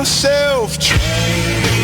self-trained.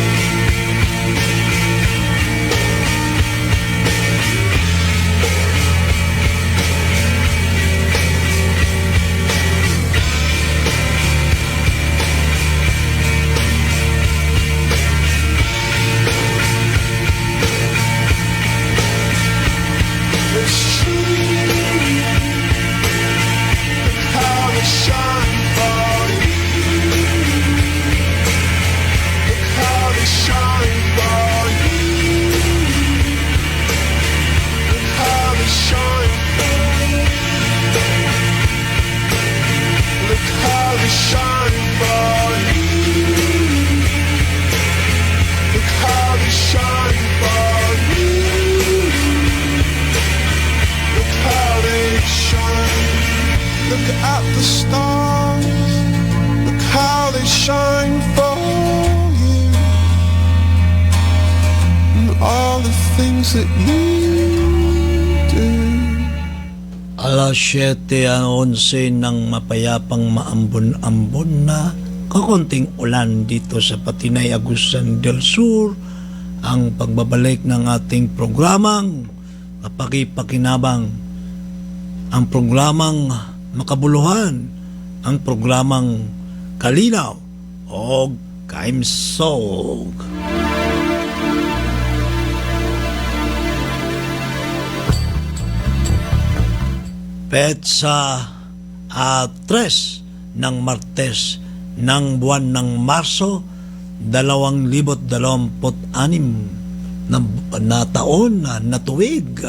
Look at the stars, look how they shine for you, and all the things that you do. Alas 7:11 ng mapayapang maambon-ambon na kakonting ulan dito sa Patinay, Agusan del Sur, ang pagbabalik ng ating programang Kapaki-pakinabang, ang programang makabuluhan, ang programang kalinaw o kaimsog. Petsa 3 ng Martes ng buwan ng Marso 2026 na taon na tuwig.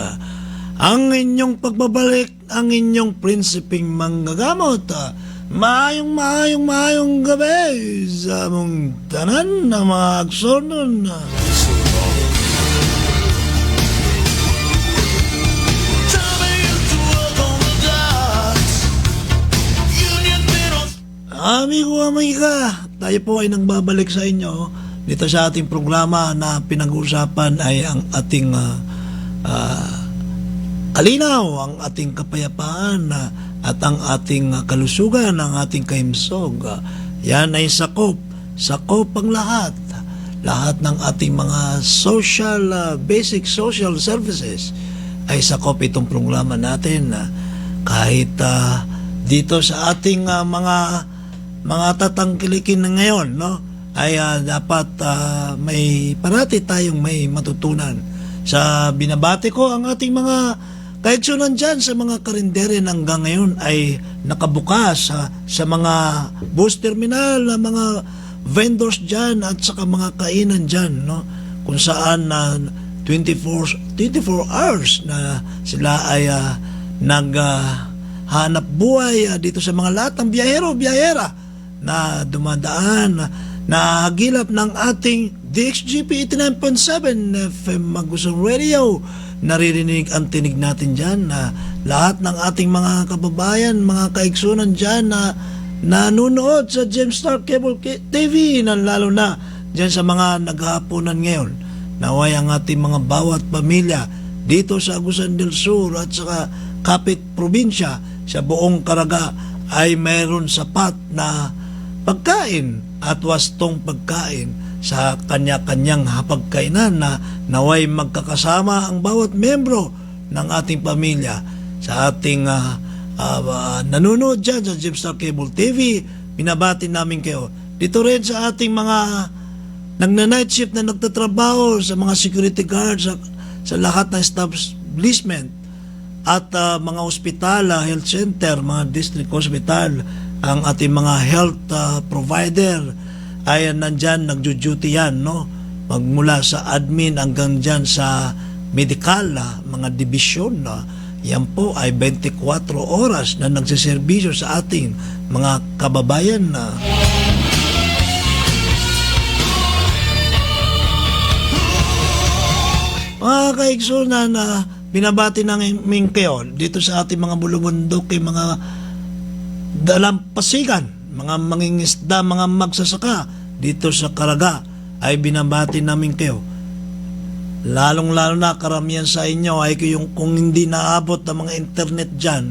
Ang inyong pagbabalik, ang inyong prinsipeng manggagamot. Maayong gabi sa mong tanan na mga aksonon. Amigo, amiga, tayo po ay nagbabalik sa inyo dito sa ating programa na pinag-uusapan ay ang ating kalinaw, ang ating kapayapaan at ang ating kalusugan, ang ating kaimsog. Yan ay sakop ang lahat ng ating mga basic social services ay sakop itong programa natin. Kahit dito sa ating mga tatangkilikin na ngayon, no, ay dapat may parati tayong may matutunan. Sa binabati ko ang ating mga kaigsunan dyan sa mga karindere hanggang ngayon ay nakabukas sa mga bus terminal, mga vendors dyan at saka mga kainan dyan, no? Kung saan 24 hours na sila ay naghanap buhay dito sa mga lahat ng biyahera na dumadaan na hagilap ng ating DXGP 89.7 FM Magusong Radio. Naririnig ang tinig natin dyan na lahat ng ating mga kababayan, mga kaigsunan dyan na nanonood sa Gemstar Cable TV, na lalo na dyan sa mga naghahaponan ngayon. Naway ang ating mga bawat pamilya dito sa Agusan del Sur at saka kapit probinsya sa buong Caraga ay mayroon sapat na pagkain at wastong pagkain sa kanya-kanyang hapagkainan na naway magkakasama ang bawat membro ng ating pamilya sa ating nanonood dyan sa Gemstar Cable TV. Binabati namin kayo. Dito rin sa ating mga nagna-night shift na nagtatrabaho, sa mga security guards, sa lahat ng establishment at mga ospital, health center, mga district hospital, ang ating mga health provider ay nandyan, nagjo-duty yan, no? Magmula sa admin hanggang dyan sa medical, mga division, yan po ay 24 oras na nagsiservisyo sa ating mga kababayan. Mga kaigsunan na binabati namin kayo dito sa ating mga bulubundok, mga dalampasigan, mga mangingisda, mga magsasaka dito sa Caraga, ay binabati namin kayo. Lalong-lalo na karamihan sa inyo ay kung hindi naabot ang mga internet dyan,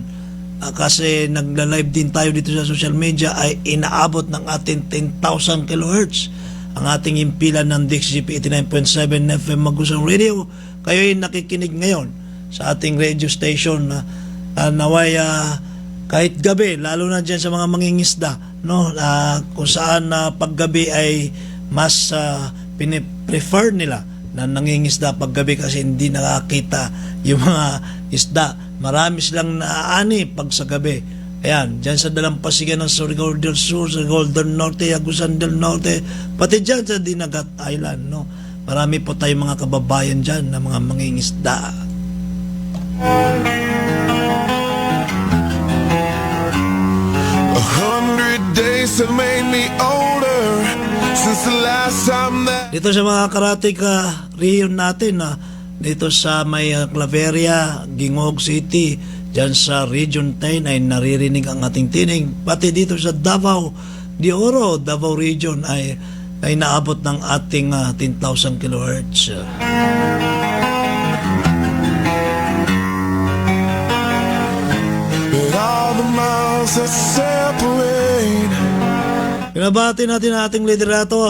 kasi nagla-live din tayo dito sa social media, ay inaabot ng ating 10,000 kilohertz ang ating impilan ng DXGP 89.7 FM Magusang Radio. Kayo ay nakikinig ngayon sa ating radio station na naway kahit gabi, lalo na dyan sa mga mangingisda, no, kung saan paggabi ay mas piniprefer nila na nangingisda paggabi kasi hindi nakakita yung mga isda. Marami silang naaani pag sa gabi. Ayan, dyan sa dalampasigan ng Surigao del Sur, Surigao del Norte, Agusan del Norte, pati dyan sa Dinagat Island, no? Marami po tayong mga kababayan dyan na mga mangingisda. 100 days have made me older since the last time that Dito sa mga karatig region natin, dito sa may Claveria, Gingog City, dyan sa Region 10 ay naririnig ang ating tinig. Pati dito sa Davao de Oro, Davao Region ay naabot ng ating 10,000 kilohertz. but all the miles that separate. Pinabati natin ang ating liderato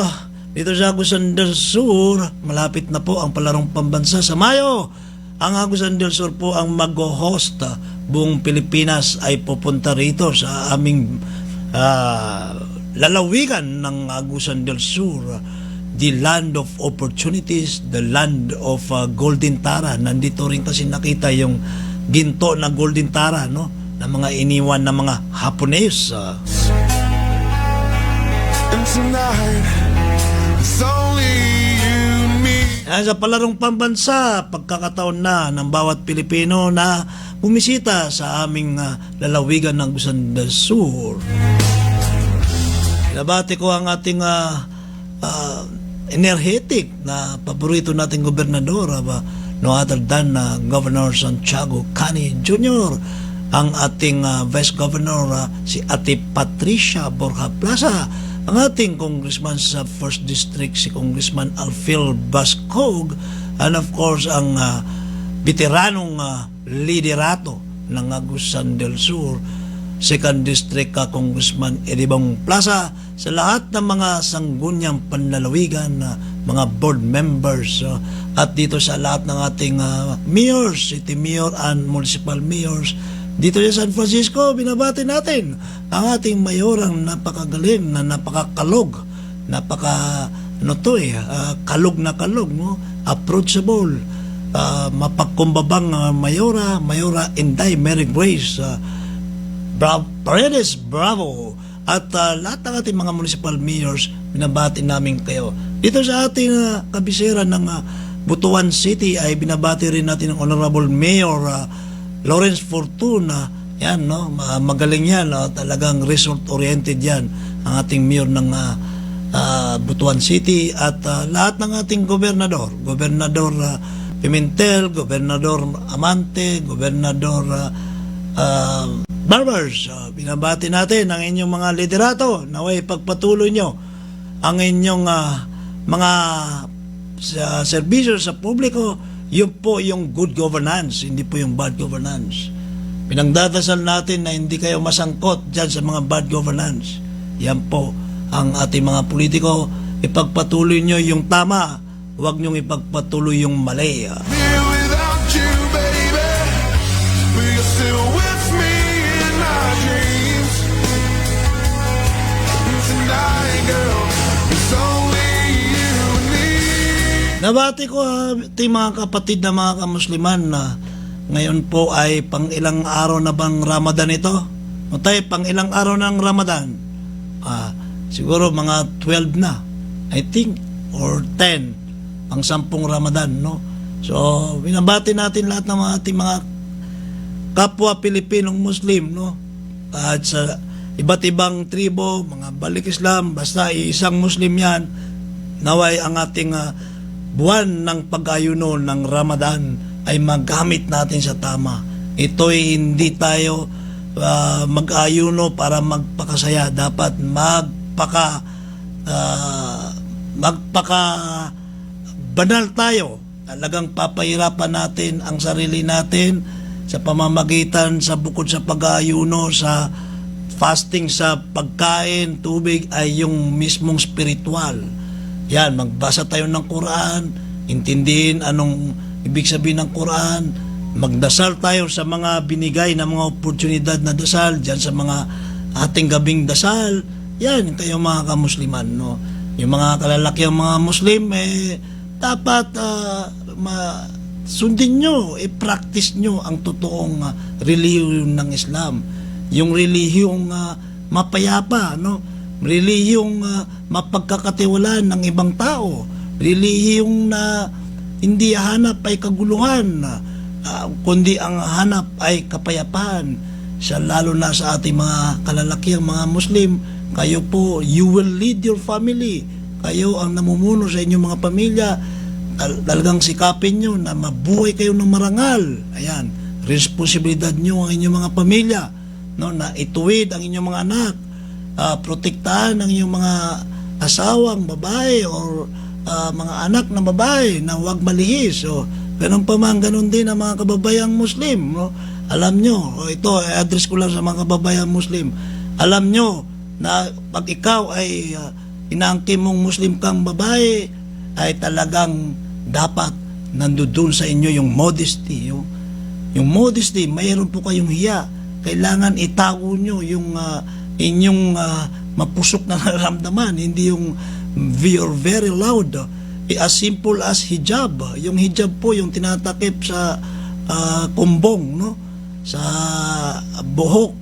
dito sa Agusan del Sur. Malapit na po ang palarong pambansa sa Mayo. Ang Agusan del Sur po ang mag-host. Buong Pilipinas ay pupunta rito sa aming lalawigan ng Agusan del Sur, the land of opportunities, the land of golden tara. Nandito rin kasi nakita yung ginto na golden tara, no, na mga iniwan na mga Hapones. And tonight it's only you and me. Sa palarong pambansa, pagkakataon na ng bawat Pilipino na bumisita sa aming lalawigan ng Agusan del Sur. Nabati ko ang ating energetic na paborito nating gobernador, no other than Governor Santiago Cani Jr., ang ating Vice Governor si Ate Patricia Borja Plaza, ang ating Congressman sa 1st District si Congressman Alfil Bascog, and of course ang veteranong liderato ng Agusan del Sur, 2nd District Congressman Edibong Plaza, sa lahat ng mga sanggunyang panlalawigan, mga board members, at dito sa lahat ng ating mayors, city mayor and municipal mayors dito sa San Francisco. Binabati natin ang ating mayorang napakagaling, na napakakalog, kalog na kalog, no? Approachable, mapagkumbabang Mayora Inday Mary Grace Paredes, bravo, at lahat ng ating mga municipal mayors. Binabati namin kayo. Dito sa ating kabisera ng Butuan City ay binabati rin natin ang Honorable Mayor Lawrence Fortuna. Yan, no, magaling yan, no? Talagang result-oriented yan ang ating mayor ng Butuan City, at lahat ng ating gobernador Pimentel, Gobernador Amante, Gobernador Barbers. Binabati natin ang inyong mga liderato. Naway pagpatuloy nyo ang inyong mga serbisyo sa publiko. Yun po yung good governance, hindi po yung bad governance. Pinagdadasal natin na hindi kayo masangkot dyan sa mga bad governance. Yan po ang ating mga politiko. Ipagpatuloy nyo yung tama, huwag nyong ipagpatuloy yung mali. Here without you, baby, but you're still with me in my dreams. And tonight, girl, it's only you and me. Nabati ko ating mga kapatid na mga kamusliman na ngayon po ay pang ilang araw na bang Ramadan ito? O tayo, pang ilang araw ng Ramadan? Siguro mga 12 na, I think, or 10, pang 10 Ramadan, no? So, binabati natin lahat ng ating mga kapwa Pilipinong Muslim, no? At sa iba't ibang tribo, mga balik Islam, basta isang Muslim yan, naway ang ating buwan ng pag-ayuno ng Ramadan ay magamit natin sa tama. Ito'y hindi tayo mag-ayuno para magpakasaya. Dapat magpaka banal tayo. Talagang papahirapan natin ang sarili natin sa pamamagitan sa bukod sa pag-aayuno, sa fasting, sa pagkain, tubig, ay yung mismong spiritual. Yan, magbasa tayo ng Quran, intindihin anong ibig sabihin ng Quran, magdasal tayo sa mga binigay na mga oportunidad na dasal, dyan sa mga ating gabing dasal. Yan, kayo mga kamusliman, no? Yung mga kalalakiang mga Muslim, dapat sundin nyo, i-practice nyo ang totoong relihiyon ng Islam. Yung relihiyong mapayapa, no? Relihiyong mapagkakatiwalaan ng ibang tao. Relihiyong na hindi hanap ay kaguluhan, kundi ang hanap ay kapayapaan. Lalo na sa ating mga kalalakiang mga Muslim, kayo po, you will lead your family. Kayo ang namumuno sa inyong mga pamilya. Talagang sikapin nyo na mabuhay kayo ng marangal. Ayan, responsibilidad nyo ang inyong mga pamilya, no, na ituwid ang inyong mga anak, protektahan ang inyong mga asawang babae or mga anak na babae na huwag malihis. So, ganun pa man, ganun din ang mga kababayang Muslim, no? Alam nyo, ito, address ko lang sa mga kababayang Muslim. Alam nyo na pag ikaw ay inaangkin mong Muslim kang babae, ay talagang dapat nandoon sa inyo yung modesty. Yung modesty, mayroon po kayong hiya. Kailangan itago nyo yung inyong mapusok na nararamdaman, hindi yung very loud. As simple as hijab. Yung hijab po, yung tinatakip sa kumbong, no? Sa buhok.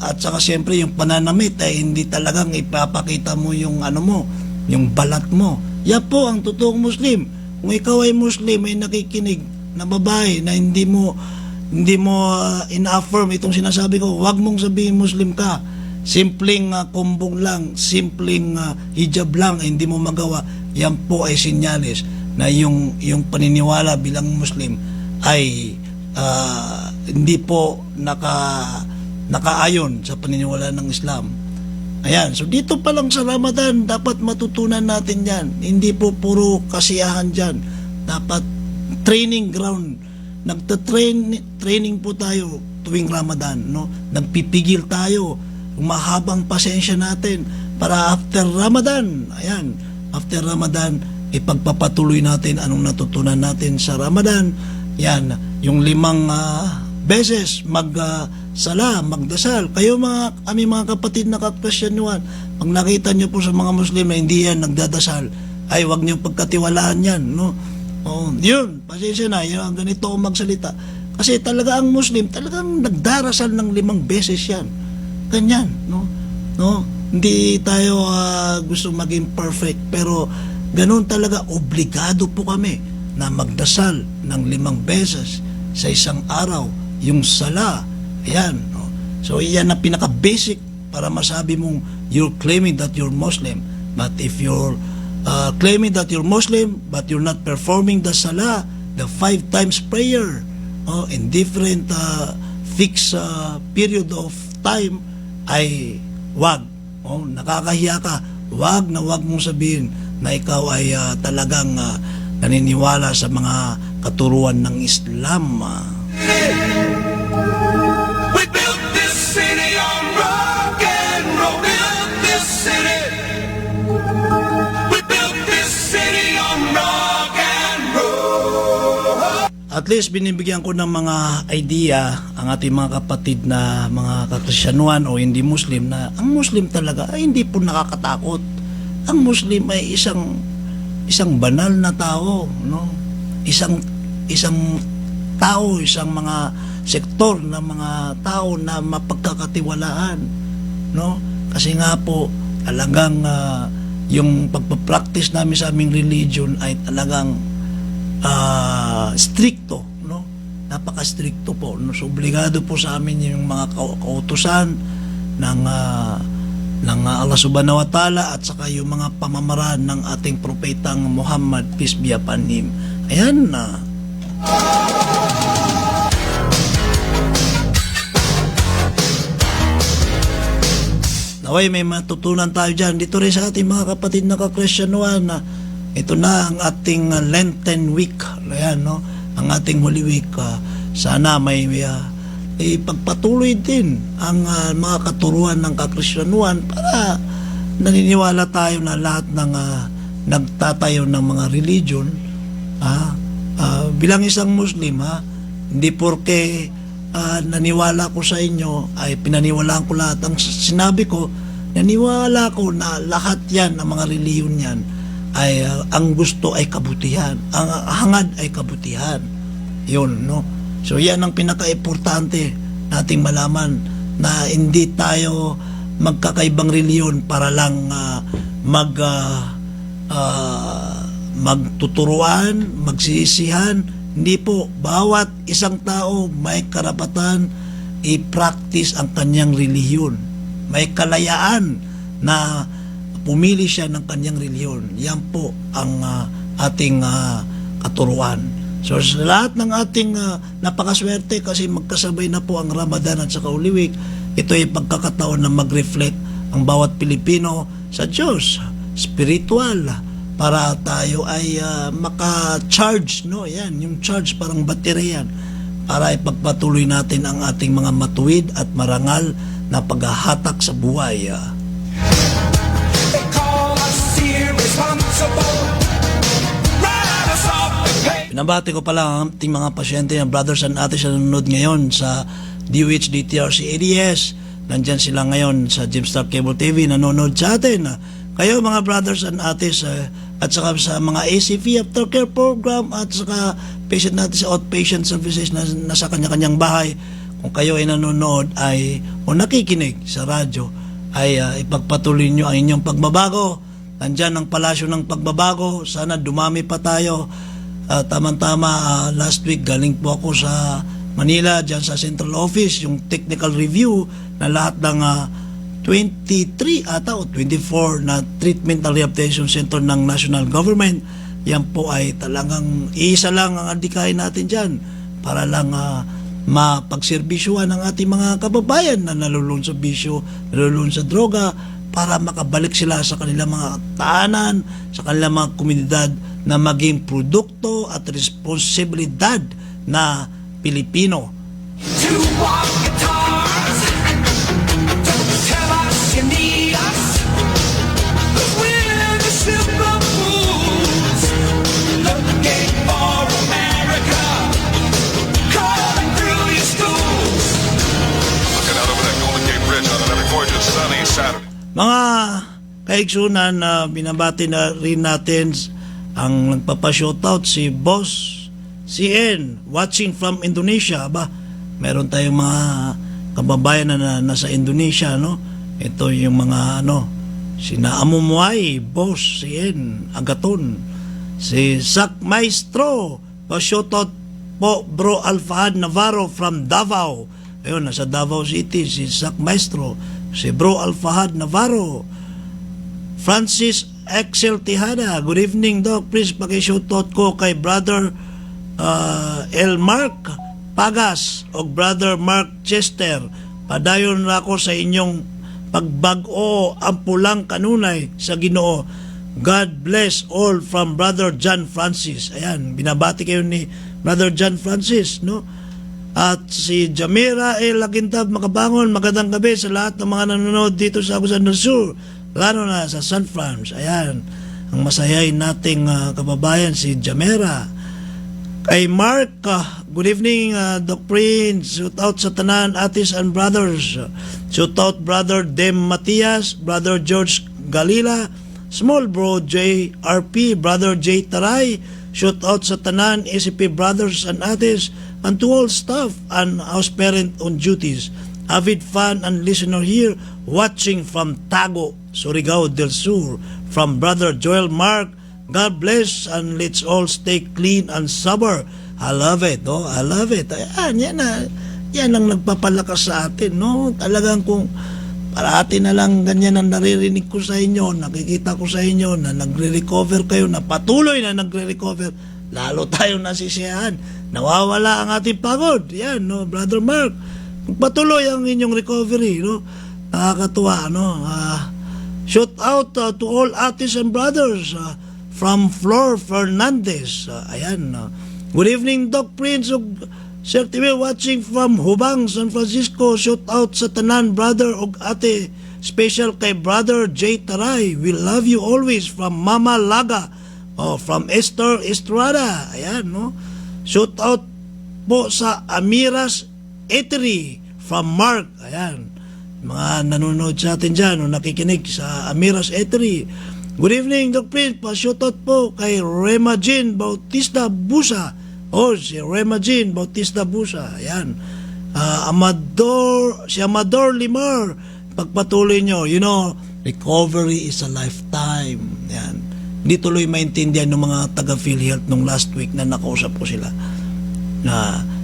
At saka siyempre yung pananamit ay hindi talagang ipapakita mo yung ano mo, yung balat mo. Yan po ang totoong Muslim. Kung ikaw ay Muslim, ay nakikinig na babae na hindi mo ina-affirm itong sinasabi ko, wag mong sabihin Muslim ka. Simpleng kumbong lang, simpleng hijab lang, hindi mo magawa. Yan po ay sinyalis na yung paniniwala bilang Muslim ay hindi po nakaayon sa paniniwala ng Islam. Ayan, so dito pa lang sa Ramadan, dapat matutunan natin yan. Hindi po puro kasiyahan dyan. Dapat training ground. Training po tayo tuwing Ramadan, no? Nagpipigil tayo, mahabang pasensya natin para after Ramadan, ayan, after Ramadan, ipagpapatuloy natin anong natutunan natin sa Ramadan. Yan, yung 5 beses magsala, magdasal. Kayo aming mga kapatid na kakristyanuhan, pag nakita nyo po sa mga Muslim na hindi yan nagdadasal, ay wag nyo pagkatiwalaan yan, no? Yun, pasensya na, yun, ganito ako magsalita. Kasi talaga ang Muslim, talagang nagdarasal ng 5 beses yan. Ganyan, no? Hindi tayo gusto maging perfect, pero ganun talaga, obligado po kami na magdasal ng 5 beses sa isang araw, yung sala. Ayan, no? So, iyan na pinaka-basic para masabi mong you're claiming that you're Muslim. But if you're claiming that you're Muslim, but you're not performing the salah, the 5 times prayer, in different fixed period of time, ay wag. Nakakahiya ka. Wag na wag mong sabihin na ikaw ay talagang naniniwala sa mga katuruan ng Islam. We built this city on rock and roll. Built this city. We built this city on rock and roll. At least binibigyan ko ng mga idea ang ating mga kapatid na mga kakristyanuhan o hindi Muslim na ang Muslim talaga ay hindi po nakakatakot. Ang Muslim ay isang banal na tao, no? Isang tao, isang mga sektor ng mga tao na mapagkakatiwalaan, no? Kasi nga po talagang yung pagpa-practice namin sa aming religion ay talagang stricto, no? Napaka-stricto po, no? So obligado po sa amin yung mga kautusan ng Allah Subhanahu wa Ta'ala at saka yung mga pamamaraan ng ating propetang Muhammad, peace be upon him. Ayan na. Naway may matutunan tayo dyan. Dito rin sa ating mga kapatid na kakristyanuhan na ito na ang ating Lenten week. Ayan, no? Ang ating Holy Week. sana may ipagpatuloy din ang mga katuruan ng kakristyanuhan para naniniwala tayo na lahat ng nagtatayo ng mga religion bilang isang Muslim, hindi porke naniwala ko sa inyo ay pinaniwalaan ko lahat. Ang sinabi ko, naniwala ko na lahat yan, ang mga reliyon yan, ay ang gusto ay kabutihan, ang hangad ay kabutihan. Yun, no? So yan ang pinaka-importante nating malaman, na hindi tayo magkakaibang reliyon para lang magtuturuan, magsisihan. Hindi po, bawat isang tao may karapatan i-practice ang kanyang relihiyon. May kalayaan na pumili siya ng kanyang relihiyon. Yan po ang ating katuruan. So sa lahat ng ating napakaswerte, kasi magkasabay na po ang Ramadan at saka Holy Week, ito ay pagkakataon na mag-reflect ang bawat Pilipino sa Diyos, spiritual, para tayo ay maka-charge, no? Yan, yung charge parang baterya yan, para ipagpatuloy natin ang ating mga matuwid at marangal na paghahatak sa buhay. They call us irresponsible. Write us off the page. Pinabati ko pala ang ating mga pasyente, ng brothers and ates na nanonood ngayon sa DOH DTRC ADS. Nandyan sila ngayon sa Jimstar Cable TV, nanonood sa atin. Kayo mga brothers and ates, at saka sa mga ACV aftercare program, at saka patient natin sa outpatient services na nasa kanya-kanyang bahay, kung kayo ay nanonood o nakikinig sa radyo, ay ipagpatuloy nyo ang inyong pagbabago. Nandyan ang palasyo ng pagbabago. Sana dumami pa tayo. Tama-tama, last week galing po ako sa Manila, dyan sa Central Office, yung technical review na lahat ng 23 ata o 24 na treatment and rehabilitation center ng national government. Yan po ay talagang isa lang ang adikain natin dyan para lang mapagserbisyuhan ang ating mga kababayan na nalulun sa bisyo, nalulun sa droga, para makabalik sila sa kanilang mga taanan, sa kanilang mga komunidad, na maging produkto at responsibilidad na Pilipino. Two walk guitars. Don't tell us you need us. 'Cause we're the simple fools looking for America, calling through your schools. Looking out over that Golden Gate Bridge on another gorgeous sunny Saturday. Mga kaigsunan, na binabati na rin natin ang nagpapa-shoutout si Boss CN, watching from Indonesia. Meron tayong mga kababayan na nasa Indonesia, no? Ito yung mga sina Amumuay, Boss CN Agaton, si Sak Maestro, pa-shoutout po Bro Alfahad Navarro from Davao. Ayun, nasa Davao City si Sak Maestro, si Bro Alfahad Navarro. Francis Excel Tihada, good evening Doc, please paki-shoutout ko kay Brother El Mark Pagas o Brother Mark Chester. Padayon na ako sa inyong pagbag-o ang pulang kanunay sa Ginoo. God bless all from Brother John Francis. Ayan, binabati kayo ni Brother John Francis, no? At si Jamira Lagintab Makabangon, magandang gabi sa lahat ng mga nanonood dito sa Agusan del Sur, lalo na sa San Franz. Ayan, ang masayay nating kababayan si Jamira. Kay Mark, good evening Doc Prince, shout out sa tanan atis and brothers, shout out Brother Dem Matias, Brother George Galila, Small Bro JRP, Brother J Taray, shout out sa tanan ACP brothers and atis, and to all staff and house parent on duties, avid fan and listener here watching from Tago, Surigao del Sur, from Brother Joel Mark. God bless and let's all stay clean and sober. I love it, no? I love it. Ayan, yan ang nagpapalakas sa atin, no? Talagang kung parati na lang ganyan ang naririnig ko sa inyo, nakikita ko sa inyo na nagre-recover kayo, na patuloy na nagre-recover, lalo tayong nasisiyahan. Nawawala ang ating pagod. Yan, no? Brother Mark, patuloy ang inyong recovery, no? Nakakatuwa, no? Shout out to all aunties and brothers from Flor Fernandez. Ayan. Good evening, Doc Prince. Sir TV watching from Hubang, San Francisco. Shout out sa tanan brother ug ate. Special kay brother J Taray. We love you always from Mama Laga. From Esther Estrada. Ayan, no? Shout out po sa Amiras Eatery from Mark. Ayan. Mga nanonood sa atin dyan, no, nakikinig sa Amiras Eatery. Good evening, Doc Prince. Pa-shout out po kay Rema Jean Bautista Busa. Si Rema Jean Bautista Busa. Ayan. Si Amador Limar. Pagpatuloy nyo, recovery is a lifetime. Ayan. Hindi tuloy maintindihan ng mga taga-PhilHealth nung last week na nakausap ko sila.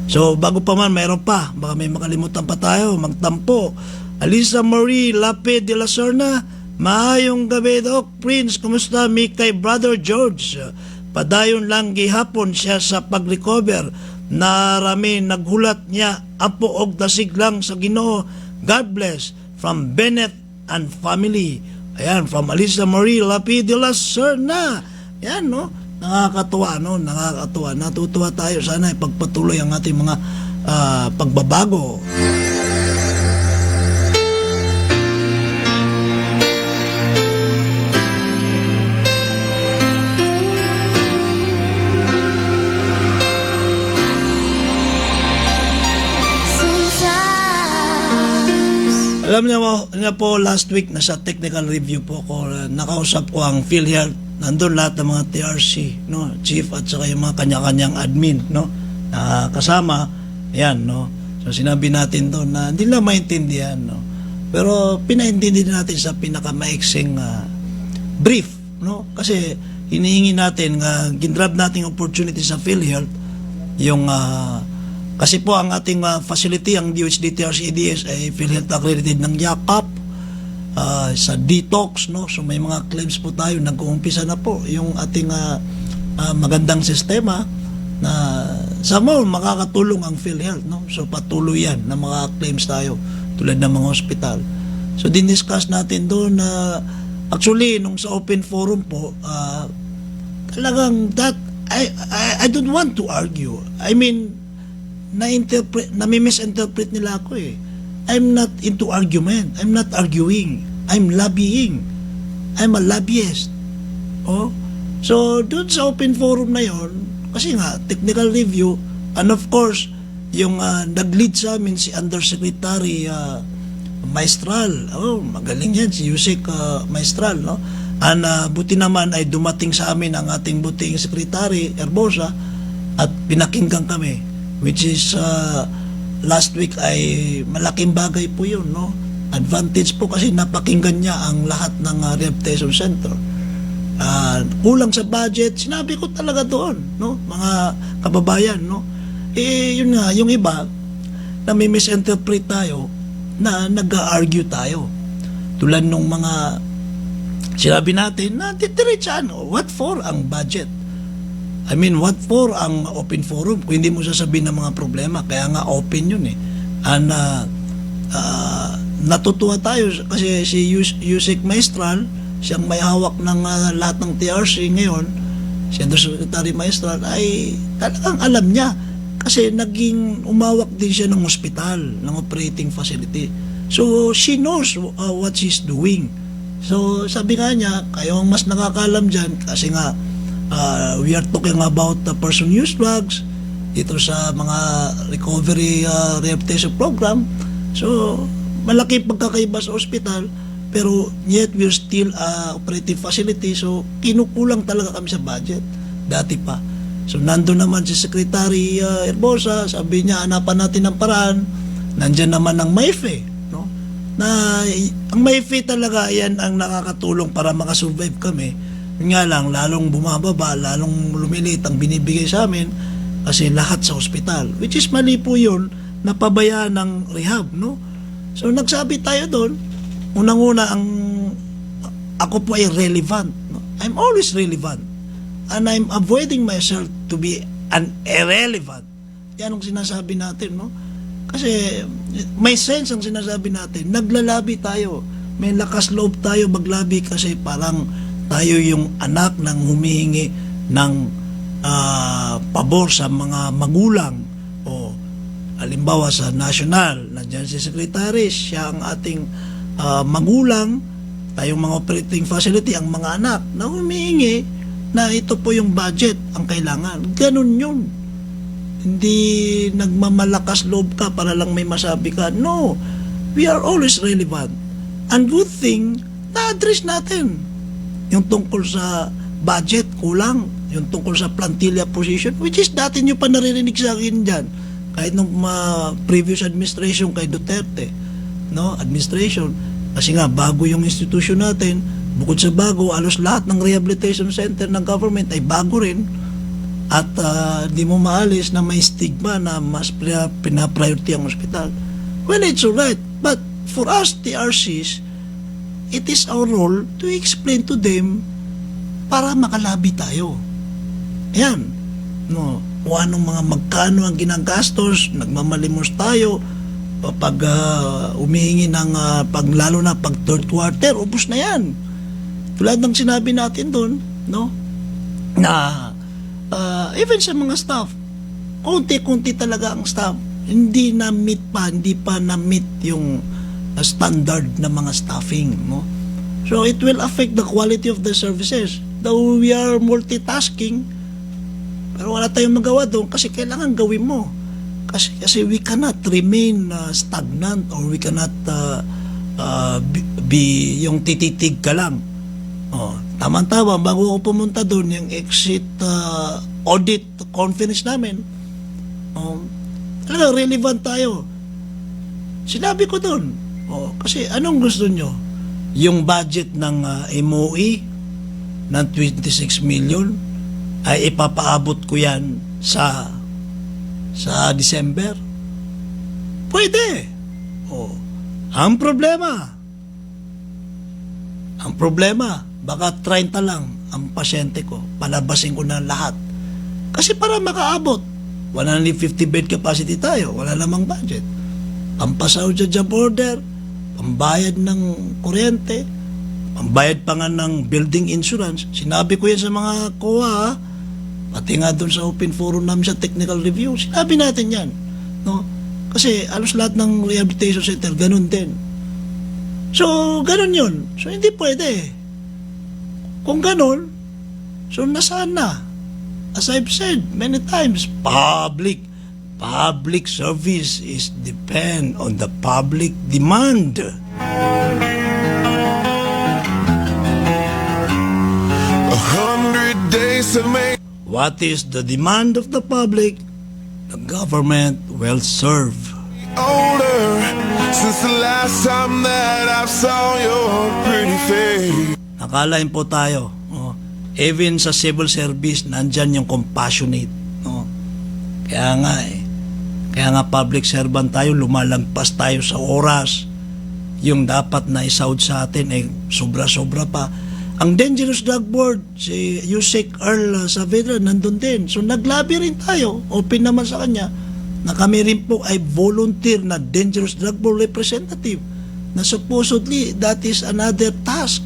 So, bago pa man, mayroon pa. Baka may makalimutan pa tayo. Magtampo. Alisa Marie Lapid de la Serna. Maayong gabi, Doc Prince. Kumusta? Mi kay Brother George. Padayon lang gihapon siya sa pag-recover. Narami naghulat niya. Apo og dasig lang sa Ginoo. God bless. From Bennett and family. Ayan, from Alisa Marie Lapid de la Serna. Ayan, no? Nakakatuwa, no? Nakakatuwa. Natutuwa tayo. Sana ipagpatuloy ang ating mga pagbabago. Alam niyo po, last week nasa technical review po ko, nakausap ko ang PhilHealth. Nandun lahat ng mga TRC, no, chief at saka yung mga kanya-kanyang admin, no, kasama. Yan, no. So sinabi natin doon na hindi lang maintindihan, no. Pero pinaintindi natin sa pinakamaiksing brief, no. Kasi hinihingi natin, ginrab natin opportunity sa PhilHealth, yung kasi po ang ating facility, ang DOH-DTRC-EDS ay PhilHealth accredited ng YACAP sa detox, no? So may mga claims po tayo, nag-uumpisa na po yung ating magandang sistema na sa more makakatulong ang PhilHealth, no? So patuloy yan na mga claims tayo tulad ng mga hospital. So din-discuss natin doon na actually nung sa open forum po, talagang that I don't want to argue. I mean, nami-misinterpret nila ako eh. I'm not into argument. I'm not arguing. I'm lobbying. I'm a lobbyist. So, doon sa open forum na yon, kasi nga, technical review, and of course, yung nag-lead sa amin si Undersecretary Maestral. Magaling yan, si Yusek Maestral, no? And buti naman ay dumating sa amin ang ating buting Secretary Herbosa at pinakinggan kami, which is last week ay malaking bagay po yun, no? Advantage po kasi napakinggan niya ang lahat ng rehabilitation center. Kulang sa budget, sinabi ko talaga doon, no? Mga kababayan, no? Yun nga, yung iba na may misinterpret tayo, na nag-argue tayo. Tulad nung mga sinabi natin na titiritsan, what for ang budget? I mean, what for ang open forum kung hindi mo sasabihin ng mga problema? Kaya nga open yun eh. And natutuwa tayo kasi si Yusek Maestral, siyang may hawak ng lahat ng TRC ngayon, si Undersecretary Maestral, ay talagang alam niya. Kasi naging umawak din siya ng hospital, ng operating facility. So, she knows what she's doing. So, sabi nga niya, kayo ang mas nakakalam dyan kasi nga, we are talking about the person use drugs dito sa mga recovery rehabilitation program. So, malaki pagkakaiba sa hospital, pero yet we're still operating facility. So, kinukulang talaga kami sa budget. Dati pa. So, nandun naman si Secretary Herbosa, sabi niya, hanapan natin ng paraan. Nandyan naman ang MAIFE, no? Na, ang MAIFE talaga, yan ang nakakatulong para makasurvive kami. Yun nga lang, lalong bumababa, lalong lumilit ang binibigay sa amin kasi lahat sa ospital. Which is mali po yun, napabayaan ng rehab, no? So, nagsabi tayo doon, unang-una, ako po ay relevant. No? I'm always relevant. And I'm avoiding myself to be an irrelevant. Yan ang sinasabi natin, no? Kasi may sense ang sinasabi natin. Naglalabi tayo. May lakas loob tayo maglabi kasi parang tayo yung anak ng humihingi ng pabor sa mga magulang o Halimbawa sa national, nandiyan si Secretary, siya ang ating magulang, tayong mga operating facility, ang mga anak na humihingi na ito po yung budget ang kailangan. Ganun yun. Hindi nagmamalakas loob ka para lang may masabi ka. No, we are always relevant. And good thing, na-address natin yung tungkol sa budget, kulang. Yung tungkol sa plantilla position, which is dati nyo pa naririnig sa akin dyan. Kahit nung previous administration kay Duterte, no, administration. Kasi nga, bago yung institution natin, bukod sa bago, alos lahat ng rehabilitation center ng government ay bago rin. At di mo maalis na may stigma na mas pinapriority ang hospital. Well, it's alright. But for us, TRCs, it is our role to explain to them para makalabi tayo. Ayan. No, kung anong mga magkano ang ginagastos, nagmamalimos tayo, pag umihingi ng lalo na pag third quarter, ubos na yan. Tulad ng sinabi natin doon, no, na even sa mga staff, konti-konti talaga ang staff. Hindi pa na-meet yung standard na mga staffing, no. So it will affect the quality of the services. Though we are multitasking, pero wala tayong magawa doon kasi kailangan gawin mo. Kasi we cannot remain stagnant, or we cannot be yung tititig ka lang. Tama-tama, bago ako pumunta doon, yung exit audit conference namin, talaga relevant tayo. Sinabi ko doon, kasi anong gusto nyo? Yung budget ng MOE ng 26 million ay ipapaabot ko yan sa December. Pwede. Ang problema, baka 30 lang ang pasyente ko. Palabasin ko na lahat. Kasi para makaabot, 150 bed capacity tayo, wala namang budget. Pampasaw sa job order, pambayad ng kuryente, pambayad pa nga ng building insurance. Sinabi ko yan sa mga COA, pati nga doon sa open forum namin sa technical review, sinabi natin yan. No? Kasi alos lahat ng rehabilitation center, ganun din. So, ganun yun. So, hindi pwede. Kung ganun, so nasaan na? As I've said many times, public service is depend on the public demand. 100 days to make. What is the demand of the public? The government will serve. Older since the last time that I saw your pretty face. Nakalain po tayo. Even sa civil service, nandyan yung compassionate. Kaya nga public servant tayo, lumalagpas tayo sa oras. Yung dapat na isaud sa atin ay sobra-sobra pa. Ang Dangerous Drug Board, si Yusek Earl Saavedra, nandun din. So naglabi rin tayo, open naman sa kanya, na kami rin po ay volunteer na Dangerous Drug Board representative, na supposedly that is another task.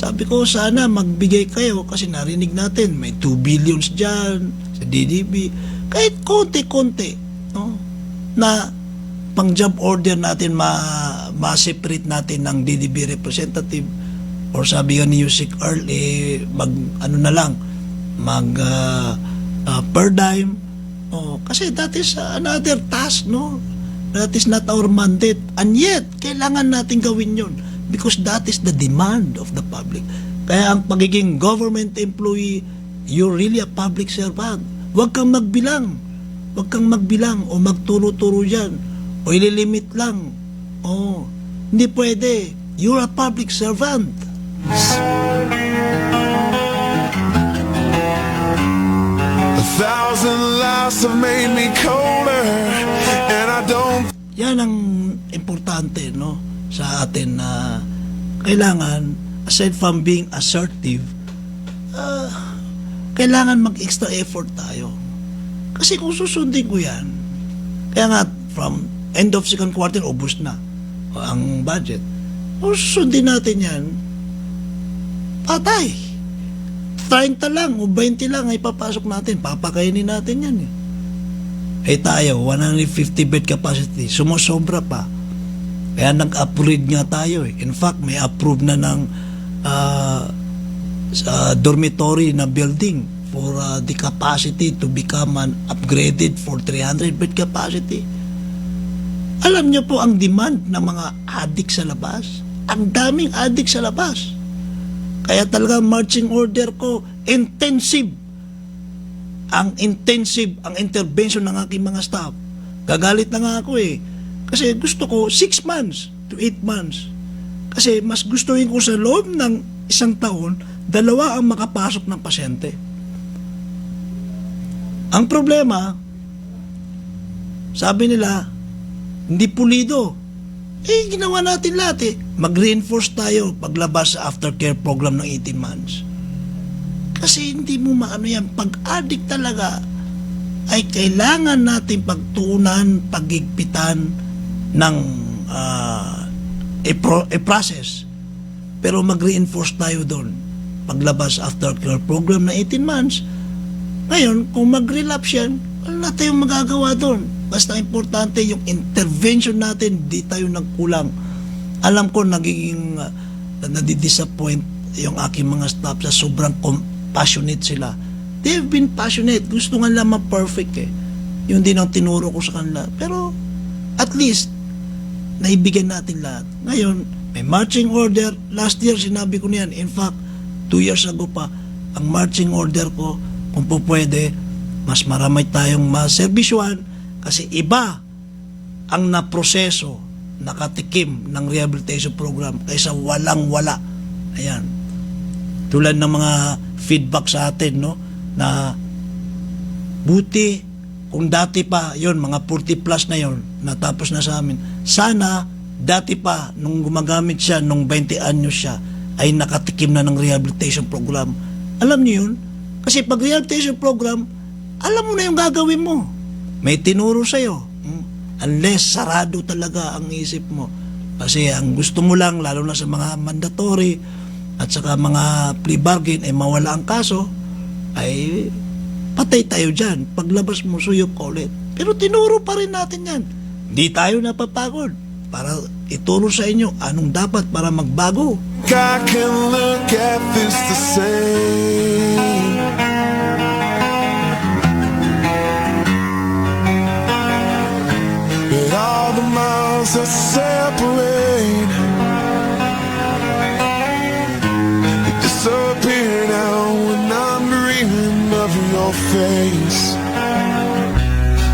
Sabi ko, sana magbigay kayo kasi narinig natin, may 2 billions dyan sa DDB. Kahit konti-konti, no, na pang job order natin, ma-separate natin ng DDB representative. Or sabi nga ni Yusek Earl, per dime. Kasi that is another task, no? That is not our mandate. And yet, kailangan natin gawin yun. Because that is the demand of the public. Kaya ang pagiging government employee, you're really a public servant. Huwag kang magbilang. Huwag kang magbilang o magturo-turo yan. O ililimit lang. Hindi pwede. You're a public servant. 1,000 lives have made me colder, and I don't. Yan ang importante, no, sa atin na kailangan, aside from being assertive, kailangan mag-extra effort tayo. Kasi kung susundin ko yan, kaya nga from end of second quarter, ubos na ang budget. Kung susundin natin yan, patay. 30 lang o 20 lang ay papasok natin. Papakainin natin yan. tayo, 150 bed capacity, sumusobra pa. Kaya nag-upgrade nga tayo eh. In fact, may approve na ng dormitory na building for the capacity to become an upgraded for 300 bed capacity. Alam niyo po ang demand ng mga adik sa labas. Ang daming adik sa labas. Kaya talaga marching order ko, intensive ang intervention ng aking mga staff. Gagalit na nga ako eh. Kasi gusto ko 6 months to 8 months. Kasi mas gustuhin ko sa loob ng isang taon, 2 ang makapasok ng pasyente. Ang problema, sabi nila, hindi pulido. Ginawa natin lahat eh. Mag-reinforce tayo paglabas sa aftercare program ng 18 months. Kasi hindi mo maano yan. Pag-addict talaga, ay kailangan natin pagtuunan, pagigpitan ng process. Pero mag-reinforce tayo doon. Paglabas aftercare program na 18 months, ngayon, kung mag-relapse yan, wala na tayong magagawa doon. Basta importante yung intervention natin, di tayo nagkulang. Alam ko nagiging nadidisappoint yung aking mga staff sa sobrang passionate sila. They've been passionate. Gusto nga lang ma-perfect eh. Yun din ang tinuro ko sa kanila. Pero at least, naibigyan natin lahat. Ngayon, may marching order. Last year, sinabi ko niyan. In fact, 2 years ago pa, ang marching order ko, kung po pwede, mas marami tayong maservisyohan kasi iba ang naproseso, nakatikim ng rehabilitation program kaysa walang-wala. Ayan. Tulad ng mga feedback sa atin, no? Na buti kung dati pa, yon mga 40 plus na yon, natapos na sa amin. Sana, dati pa, nung gumagamit siya, nung 20 anyos siya, ay nakatikim na ng rehabilitation program. Alam niyo yun? Kasi pag rehabilitation program, alam mo na yung gagawin mo. May tinuro sa'yo. Unless sarado talaga ang isip mo. Kasi ang gusto mo lang, lalo na sa mga mandatory at saka mga plea bargain, ay mawala ang kaso, ay patay tayo dyan. Paglabas mo, suyok ka ulit. Pero tinuro pa rin natin yan. Hindi tayo napapagod para ituro sa inyo anong dapat para magbago. I can look at this the same. But all the miles that separate, they disappear now when I'm dreaming of your face.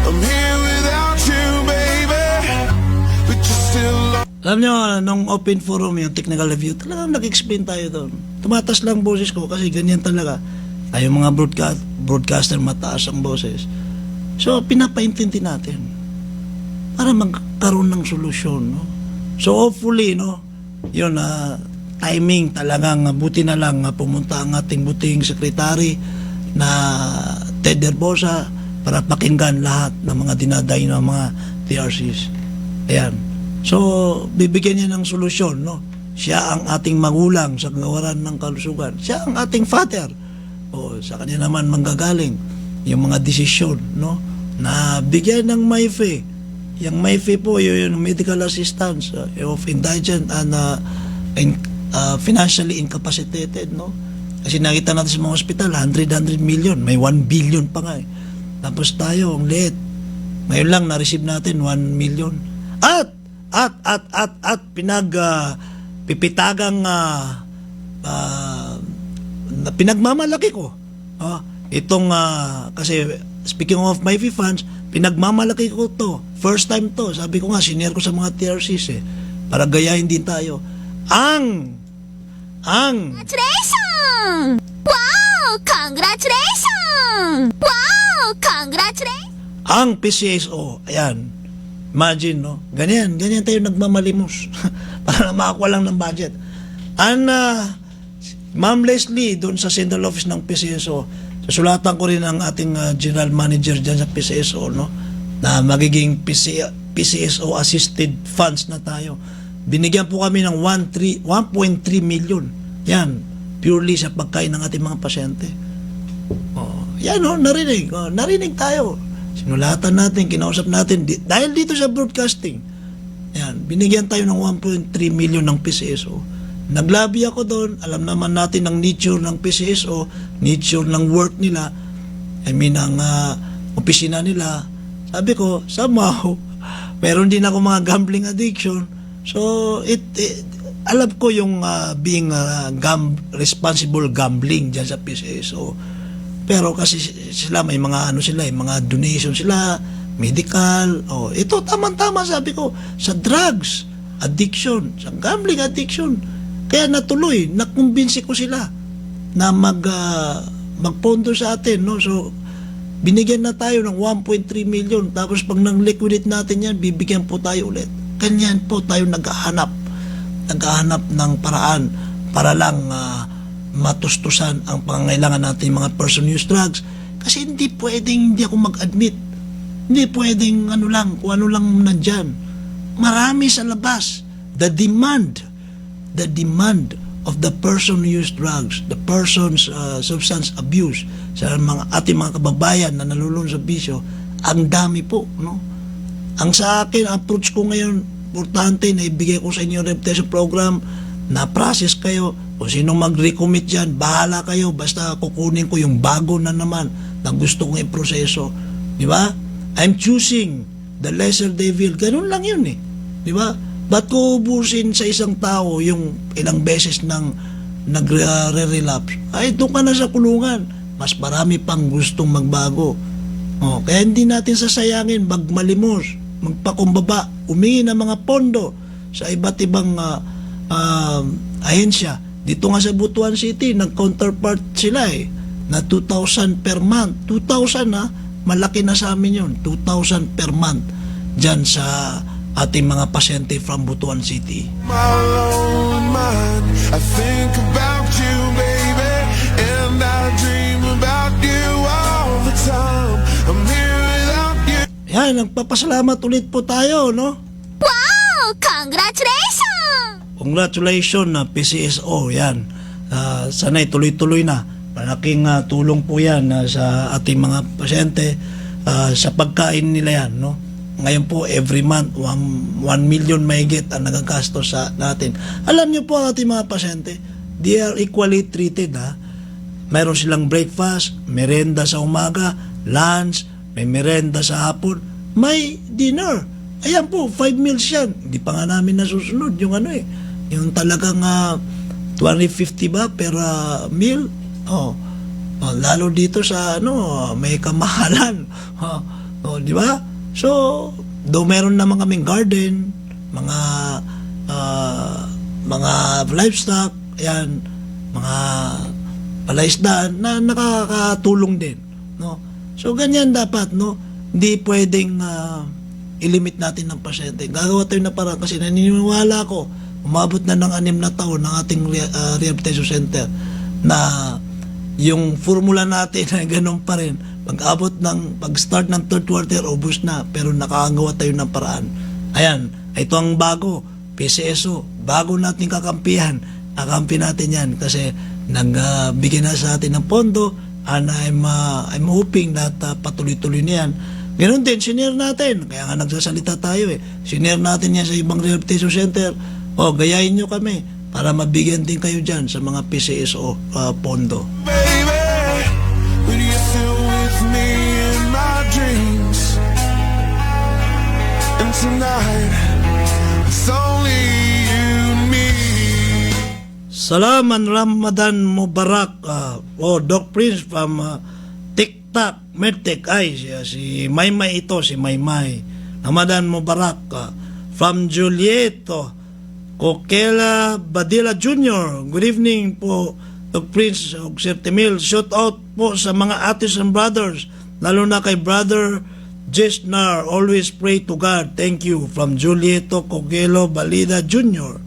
I'm here without you, baby, but you're still. Alam nyo, nung open forum, yung technical review, talagang nag-explain tayo doon. Tumatas lang boses ko kasi ganyan talaga. Tayo mga broadcaster, mataas ang boses. So, pinapaintindi natin para magkaroon ng solusyon. No? So, hopefully, no, yun, timing talagang buti na lang pumunta ang ating buting sekretary na Ted Herbosa para pakinggan lahat ng mga dinaday ng mga TRCs. Ayan. So, bibigyan niya ng solusyon, no? Siya ang ating magulang sa kagawaran ng kalusugan. Siya ang ating father. O, sa kanya naman manggagaling yung mga desisyon, no? Na bigyan ng MyFe. Yung MyFe po, yung medical assistance of indigent and financially incapacitated, no? Kasi nakita natin sa mga hospital, 100 million. May 1 billion pa nga eh. Tapos tayo, ang liit. Ngayon lang, na-receive natin 1 million. At pipitagang pinagmamalaki ko itong kasi speaking of MyFe funds, pinagmamalaki ko to, first time to, sabi ko nga senior ko sa mga TRCs para gayahin din tayo ang Congratulations! Wow! Congratulations! Wow! Congratulations! ang PCSO. Ayan, imagine, no? Ganyan tayo nagmamalimos para makakuha lang ng budget. And Ma'am Leslie, doon sa central office ng PCSO, sulatan ko rin ang ating general manager dyan sa PCSO, no? Na magiging PCSO assisted funds na tayo. Binigyan po kami ng 1.3 million. Yan, purely sa pagkain ng ating mga pasyente. Yan, no? Narinig tayo. Sinulatan natin, kinausap natin, dahil dito sa broadcasting, yan, binigyan tayo ng 1.3 million ng PCSO. Naglabi ako doon, alam naman natin ang nature ng PCSO, nature ng work nila, I mean, ang opisina nila. Sabi ko, somehow, meron din ako mga gambling addiction. So, alam ko yung being responsible gambling dyan sa PCSO. Pero kasi sila, may mga mga donation sila, medical, ito tama-tama sabi ko, sa drugs addiction, sa gambling addiction. Kaya natuloy, nakumbinsi ko sila na magpondo sa atin, no? So, binigyan na tayo ng 1.3 million, tapos pag nang-liquidate natin yan, bibigyan po tayo ulit. Ganyan po tayo naghahanap ng paraan para lang matustusan ang pangangailangan natin mga person use drugs. Kasi hindi pwedeng hindi ako mag-admit. Hindi pwedeng kung ano lang nandyan. Marami sa labas. The demand of the person who use drugs, the person's substance abuse sa ating mga kababayan na nalulun sa bisyo, ang dami po, no? Ang sa akin, approach ko ngayon, importante na ibigay ko sa inyo yung rehabilitation program, na-process kayo, kung sino mag-recommit dyan, bahala kayo, basta kukunin ko yung bago na naman na gusto kong iproseso. Di ba? I'm choosing the lesser devil. Ganun lang yun eh. Di ba? Ba't ko ubusin sa isang tao yung ilang beses nang nagre-relapse? Ay, doon ka na sa kulungan. Mas marami pang gustong magbago. Kaya hindi natin sasayangin, magmalimos, magpakumbaba, humingi ng mga pondo sa iba't ibang ahensya. Dito nga sa Butuan City, nag-counterpart sila na 2,000 per month. 2,000 malaki na sa amin yun. 2,000 per month dyan sa ating mga pasyente from Butuan City. My own mind, I think about you, baby, and I dream about you all the time. I'm here without you. Yan, nagpapasalamat ulit po tayo, no? Wow! Congratulations! Congratulations na PCSO, yan. Sana'y tuloy-tuloy na. Malaking tulong po yan sa ating mga pasyente sa pagkain nila yan, no? Ngayon po, every month, 1 million mahigit ang nagagastos sa natin. Alam niyo po ang ating mga pasyente, they are equally treated, Mayroon silang breakfast, merenda sa umaga, lunch, may merenda sa hapon, may dinner. Ayan po, 5 meals yan. Hindi pa nga namin nasusunod yung yung talagang 250 ba per meal? Lalo dito sa may kamahalan. Di ba? So, do meron naman kaming garden, mga livestock, ayan, mga palaisdaan na nakakatulong din, no? So, ganyan dapat, no? Hindi pwedeng ilimit natin ng pasyente. Gagawa tayo na parang kasi naniniwala ko, umabot na ng 6 na taon ng ating rehabilitation center na yung formula natin ay ganun pa rin. Pag-start ng third quarter, ubos na, pero nakakagawa tayo ng paraan. Ayan, ito ang bago, PCSO, bago natin kakampihan, kakampi natin yan kasi nagbigay na sa atin ng pondo, and I'm hoping that patuloy-tuloy na yan. Ganun din, senior natin, kaya nga nagsasalita tayo senior natin yan sa ibang rehabilitation center, gayahin nyo kami para mabigyan din kayo dyan sa mga PCSO pondo. Baby, when you're still with me in my dreams, and tonight it's only you and me. Salaman Ramadan Mubarak, Doc Prince from TikTok, Medtech. Ay, si Maymay ito, si Maymay. Ramadan Mubarak from Julieto, Coquela Badilla Jr. Good evening po, Doc Prince og Sir Timil. Shout out po sa mga atis and brothers, lalo na kay Brother Jesnar. Always pray to God. Thank you. From Julieto Coquelo Balida Jr.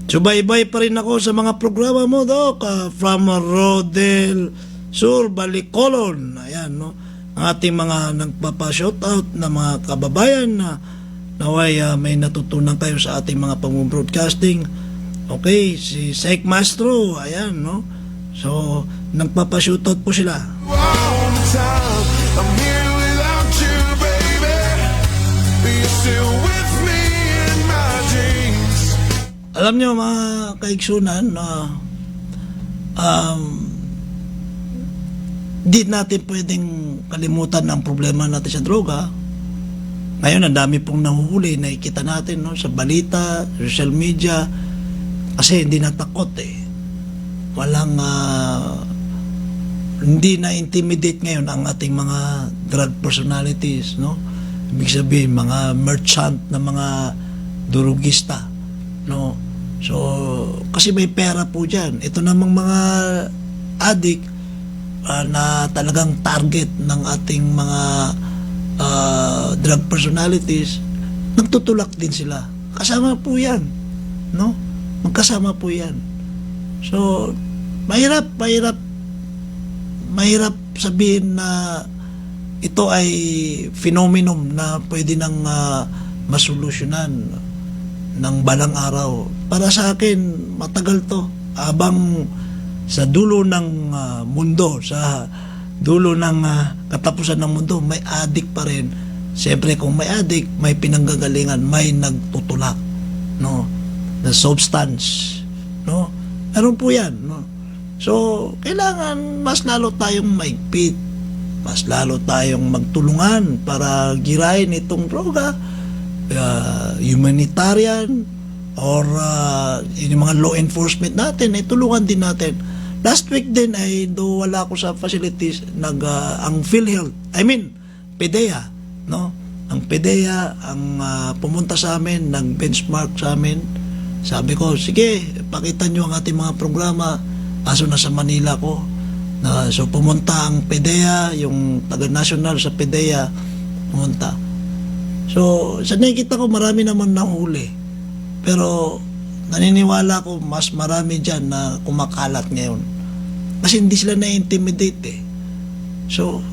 Subaybay pa rin ako sa mga programa mo, Doc. From Rodel Sur Balicolon. Ayan, no? Ang ating mga nagpapa-shoutout na mga kababayan na naway may natutunan kayo sa ating mga pang-broadcasting. Okay, si Psych Mastro, ayan, no? So, nagpapa-shoutout po sila. All the time, I'm here without Alam niyo mga kaigsunan na di natin pwedeng kalimutan ang problema natin sa droga. Ngayon, ang dami pong nahuhuli, nakikita natin no, sa balita, social media, kasi hindi natakot eh. Walang, hindi na-intimidate ngayon ang ating mga drug personalities, no? Ibig sabihin, mga merchant na mga durugista, no? So, kasi may pera po dyan. Ito namang mga addict, na talagang target ng ating mga drug personalities, nagtutulak din sila. Kasama po yan, no? Magkasama po yan. So, mahirap sabihin na ito ay phenomenon na pwede nang masolusyonan ng balang araw. Para sa akin, matagal to. Habang sa dulo ng mundo, sa dulo ng katapusan ng mundo, may addict pa rin. Siyempre, kung may addict, may pinanggagalingan, may nagtutulak, no? The substance, no? Meron po yan, no? So, kailangan mas lalo tayong maigpit, mas lalo tayong magtulungan para girahin itong droga, humanitarian, or yung mga law enforcement natin, ay tulungan din natin. Last week din ay do wala ako sa facilities ang PhilHealth, PDEA, no? Ang PDEA ang pumunta sa amin, nag-benchmark sa amin. Sabi ko, sige, pakita nyo ang ating mga programa. Kaso nasa Manila ko. So pumunta ang PDEA, yung taga-national sa PDEA, pumunta. So sa nakikita ko, marami naman nahuli. Pero naniniwala ko mas marami dyan na kumakalat ngayon. Kasi hindi sila na-intimidate eh. So,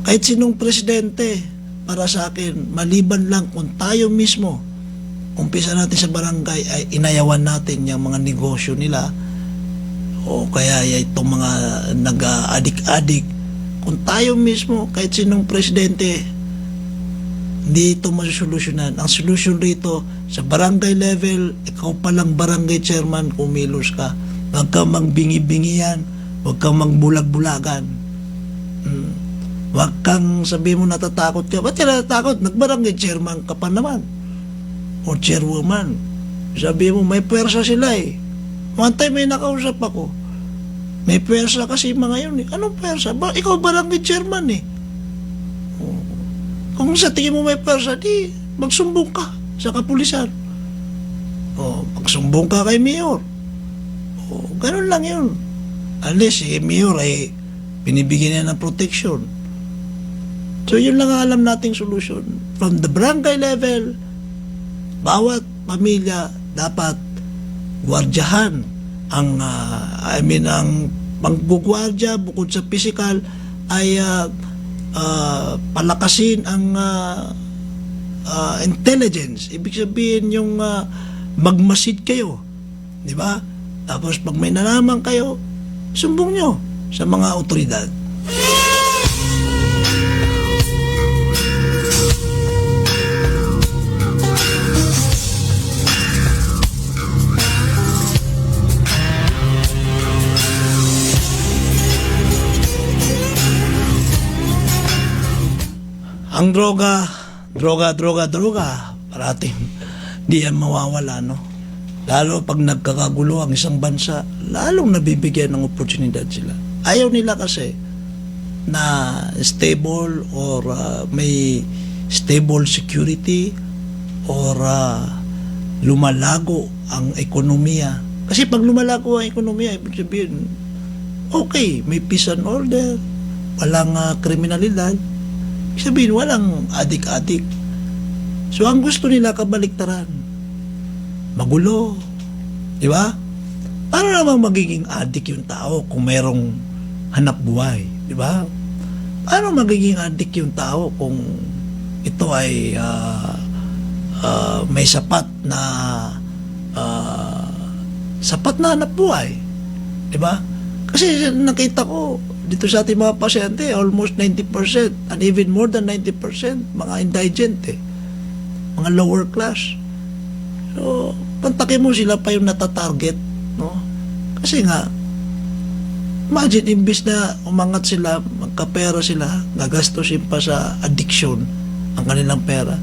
kahit sinong presidente, para sa akin, maliban lang kung tayo mismo, umpisa natin sa barangay, ay inayawan natin yung mga negosyo nila, o kaya itong mga nag-adik-adik. Kung tayo mismo, kahit sinong presidente, hindi ito masusolusyonan. Ang solusyon rito, sa barangay level, ikaw palang barangay chairman, kumilos ka. Huwag kang mangbingi-bingiyan, huwag kang magbulag-bulagan. Huwag kang sabihin mo natatakot ka. Ba't ka natatakot? Nagbarangay chairman ka pa naman. O chairwoman. Sabihin mo, may pwersa sila eh. One time may nakausap ako. May pwersa kasi mga yun eh. Anong pwersa? Ikaw barangay chairman eh. Kung sa tingin mo may pwersa, di magsumbong ka sa kapulisan. O, magsumbong ka kay mayor. O, ganun lang yun. Unless si mayor ay binibigyan niya ng protection. So, yun lang ang alam nating solusyon. From the barangay level, bawat pamilya dapat gwardyahan ang ang panggugwardya bukod sa physical ay palakasin ang intelligence. Ibig sabihin yung magmasid kayo, di ba? Tapos pag may nalaman kayo, sumbong nyo sa mga otoridad. Ang droga, parating di yan mawawala, no? Lalo pag nagkakagulo ang isang bansa, lalong nabibigyan ng oportunidad sila. Ayaw nila kasi na stable or may stable security or lumalago ang ekonomiya. Kasi pag lumalago ang ekonomiya, ibig sabihin, okay, may peace and order, walang kriminalidad, sabihin, walang adik-adik. So, ang gusto nila kabaliktaran, magulo. Di ba? Paano namang magiging adik yung tao kung merong hanap buhay? Di ba? Paano magiging adik yung tao kung ito ay may sapat na hanap buhay? Di ba? Kasi nakita ko, dito sa ating mga pasyente, almost 90% and even more than 90% mga indigent eh. Mga lower class. So, Pantake mo, sila pa yung natatarget, no? Kasi nga, imagine, imbis na umangat sila, magkapera sila, gagastusin pa sa addiction ang kanilang pera.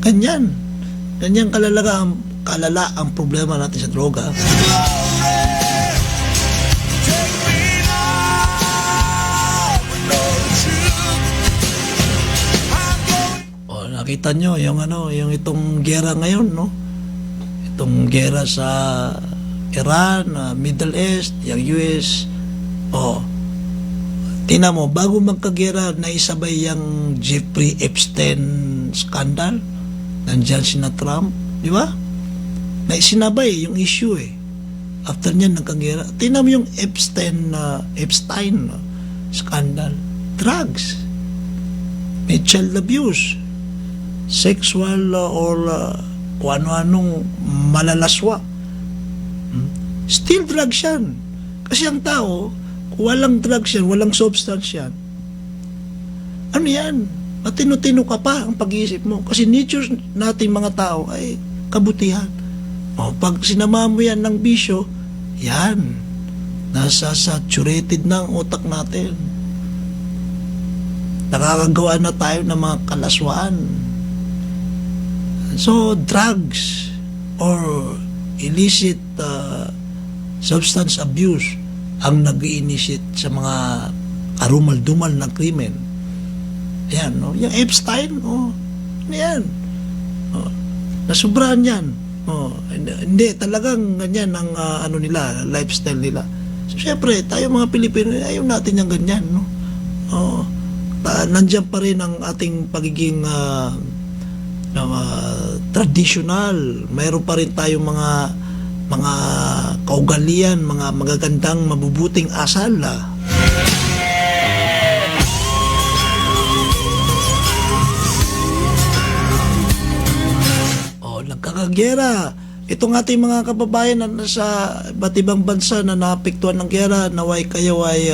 Ganyan kalala ang problema natin sa droga. O, nakita nyo yung itong gera ngayon, no? Itong gera sa Iran, Middle East, yung US. O, tingnan mo, bago magkagera, naisabay yung Jeffrey Epstein scandal. Nandyan si na Trump, di ba? Naisinabay yung issue eh. After niyan, nagkagera. Tingnan mo yung Epstein scandal. Drugs. May child abuse. Sexual or kung ano-anong malalaswa. Still drugs yan. Kasi ang tao, kung walang drugs yan, walang substance yan, ano yan? Matino-tino ka pa ang pag-iisip mo. Kasi nature nating mga tao ay kabutihan. O, pag sinama mo yan ng bisyo, yan. Nasa saturated na ang utak natin. Nakakagawa na tayo ng mga kalaswaan. So, drugs or illicit substance abuse ang nag-i-initiate sa mga arumal-dumal na krimen. Yan, no? Yung Epstein, yan. Nasubrahan yan. Hindi, talagang ganyan ang nila, lifestyle nila. So, syempre, tayo mga Pilipino, ayaw natin yung ganyan, no? Nandiyan pa rin ang ating pagiging traditional. Mayroon pa rin tayong mga kaugalian, mga magagandang, mabubuting asal. Nagkakagera. Itong ating mga kababayan na nasa iba't ibang bansa na naapektuhan ng gera, naway kayo ay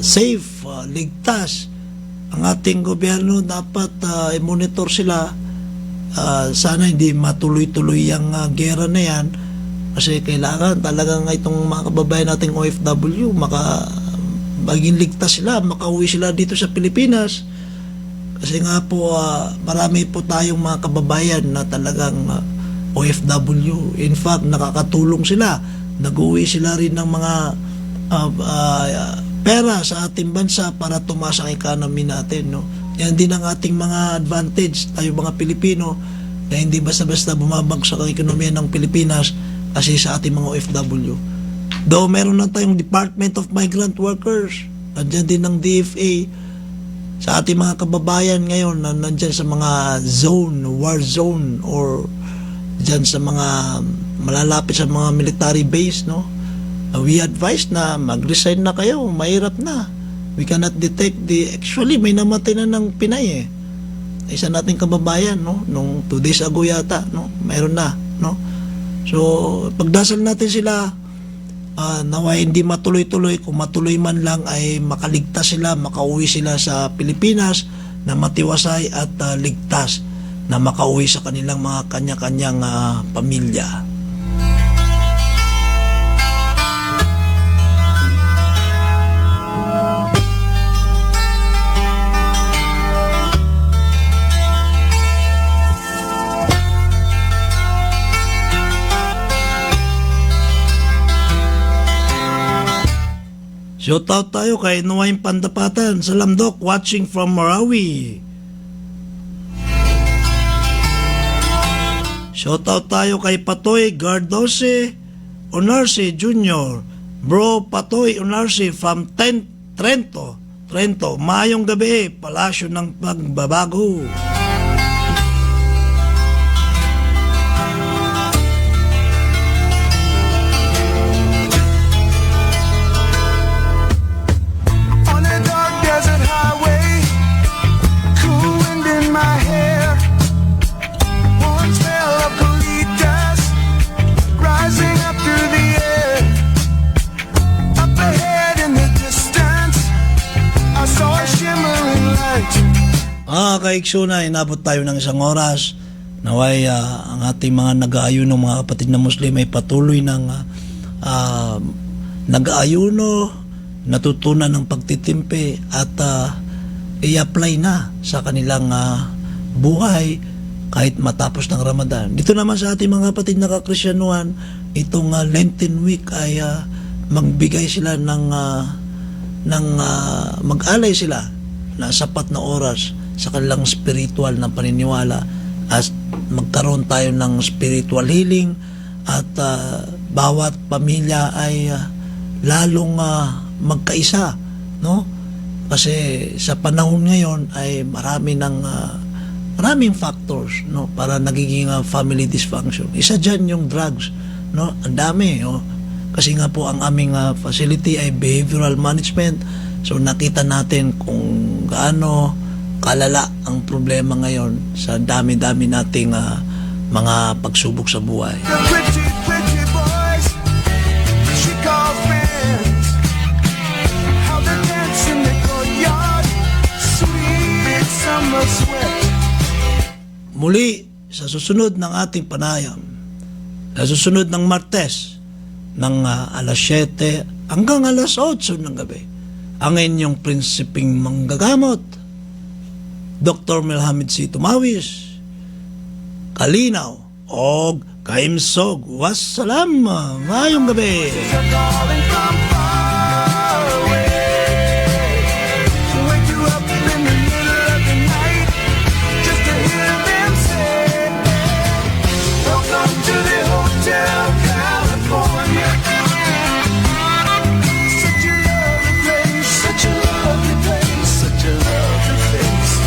safe, ligtas. Ang ating gobyerno dapat i-monitor sila. Sana hindi matuloy-tuloy ang gera na yan, kasi kailangan talagang itong mga kababayan nating OFW maging ligtas sila, makauwi sila dito sa Pilipinas. Kasi nga po, marami po tayong mga kababayan na talagang OFW. In fact, nakakatulong sila. Nag-uwi sila rin ng mga pera sa ating bansa para tumaas ang economy natin, no? Yan din ang ating mga advantage, tayo mga Pilipino, na hindi basta-basta bumabagsak ang ekonomiya ng Pilipinas kasi sa ating mga OFW. Though meron na tayong Department of Migrant Workers, nandiyan din ng DFA, sa ating mga kababayan ngayon na nandyan sa mga zone, war zone, or dyan sa mga malalapit sa mga military base, no? We advise na mag-resign na kayo, mahirap na. We cannot detect actually, may namatay na ng Pinay eh. Isa nating kababayan, no? Nung 2 days ago yata, no? Mayroon na, no? So, pagdasal natin sila, naway hindi matuloy-tuloy, kung matuloy man lang ay makaligtas sila, makauwi sila sa Pilipinas na matiwasay at ligtas, na makauwi sa kanilang mga kanya-kanyang pamilya. Shoutout tayo kay Nuwain Pandapatan sa Lamdok, watching from Marawi. Shoutout tayo kay Patoy Gardose Onarse Jr. Bro Patoy Onarse from Trento. Mayong gabi, Palasyo ng Pagbabago. Kaiksuna, inabot tayo ng 1 oras. Naway ang ating mga nag-aayuno, mga kapatid na Muslim ay patuloy ng nag-aayuno, natutunan ng pagtitimpe at i-apply na sa kanilang buhay kahit matapos ng Ramadan. Dito naman sa ating mga kapatid na kakristyanuhan, itong Lenten week ay magbigay sila ng mag-alay sila na sapat na oras sa kanilang spiritual na paniniwala at magkaroon tayo ng spiritual healing at bawat pamilya ay lalong magkaisa, no? Kasi sa panahon ngayon ay maraming factors, no, para nagiging family dysfunction. Isa dyan yung drugs, no? Ang dami, no? Kasi nga po ang aming facility ay behavioral management. So nakita natin kung gaano kalala ang problema ngayon sa dami-dami nating mga pagsubok sa buhay. The pretty, pretty boys she calls friends. How they dance in the courtyard, sweet summer sweat. Muli, sa susunod ng ating panayam, sa susunod ng Martes, ng alas 7 hanggang alas 8 ng gabi, ang inyong prinsiping manggagamot, Dr. Melhamid C. Tumawis, Kalinaw, og Kaimsog. Wassalam, mayong gabi. They're calling from far away to wake you up in the middle of the night just to hear them say, welcome to the Hotel California. Such a lovely place, such a lovely place, such a lovely place.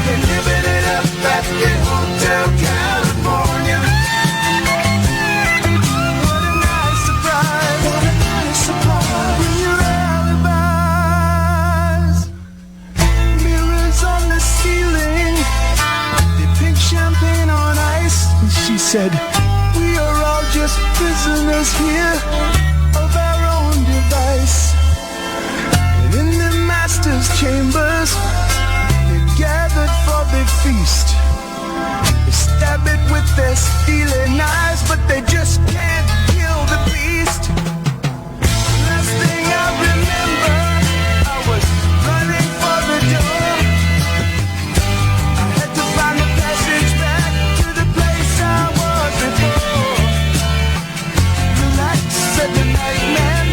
They're living it up at the Hotel California. What a nice surprise, what a nice surprise. With your alibis, mirrors on the ceiling, they pink champagne on ice. And she said, we are all just prisoners here of our own device. And in the master's chambers, they gathered for the feast. They stab it with their steely knives, but they just can't kill the beast. Last thing I remember, I was running for the door. I had to find the passage back to the place I was before. Relax, said the night man,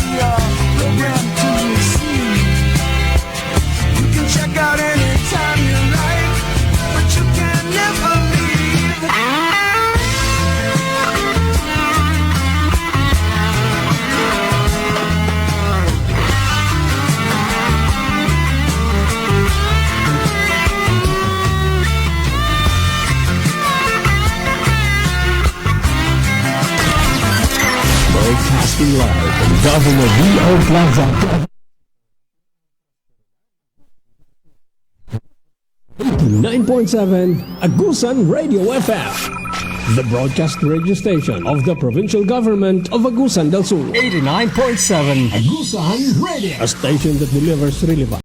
we are programmed to receive. You can check out anytime you like, but you can never leave. Broadcasting live from Governor V.O. Plaza. 89.7 Agusan Radio FM, the broadcast radio station of the provincial government of Agusan del Sur. 89.7 Agusan Radio, a station that delivers relevant